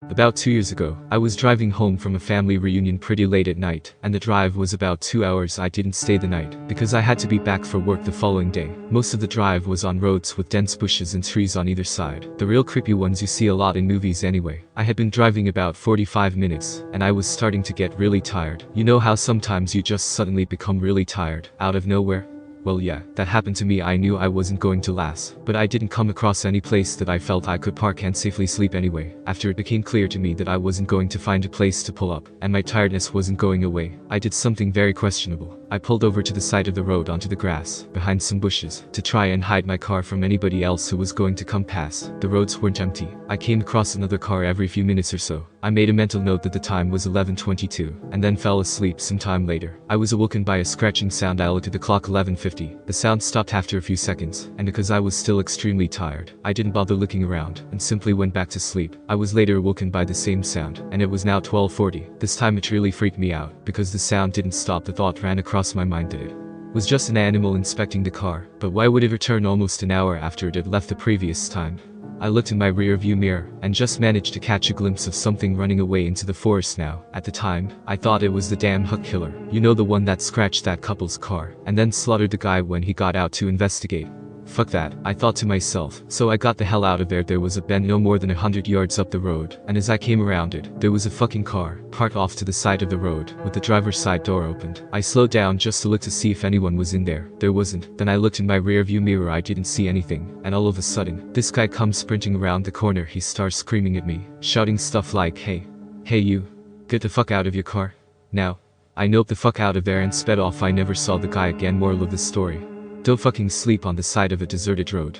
About 2 years ago, I was driving home from a family reunion pretty late at night, and the drive was about 2 hours. I didn't stay the night, because I had to be back for work the following day. Most of the drive was on roads with dense bushes and trees on either side. The real creepy ones you see a lot in movies anyway. I had been driving about 45 minutes, and I was starting to get really tired. You know how sometimes you just suddenly become really tired, out of nowhere? Well yeah, that happened to me. I knew I wasn't going to last, but I didn't come across any place that I felt I could park and safely sleep anyway. After it became clear to me that I wasn't going to find a place to pull up, and my tiredness wasn't going away, I did something very questionable. I pulled over to the side of the road onto the grass, behind some bushes, to try and hide my car from anybody else who was going to come past. The roads weren't empty. I came across another car every few minutes or so. I made a mental note that the time was 11:22, and then fell asleep some time later. I was awoken by a scratching sound. I looked at the clock. 11:50. The sound stopped after a few seconds, and because I was still extremely tired, I didn't bother looking around, and simply went back to sleep. I was later awoken by the same sound, and it was now 12:40. This time it really freaked me out, because the sound didn't stop. The thought ran across my mind that it was just an animal inspecting the car, but why would it return almost an hour after it had left the previous time? I looked in my rear view mirror, and just managed to catch a glimpse of something running away into the forest now. At the time, I thought it was the damn hook killer. You know, the one that scratched that couple's car, and then slaughtered the guy when he got out to investigate. Fuck that, I thought to myself. So I got the hell out of there. There was a bend no more than 100 yards up the road, and as I came around it, there was a fucking car, parked off to the side of the road, with the driver's side door opened. I slowed down just to look to see if anyone was in there. There wasn't. Then I looked in my rear view mirror. I didn't see anything, and all of a sudden, this guy comes sprinting around the corner. He starts screaming at me, shouting stuff like, hey you, get the fuck out of your car, now. I noped the fuck out of there and sped off. I never saw the guy again. Moral of the story: don't fucking sleep on the side of a deserted road.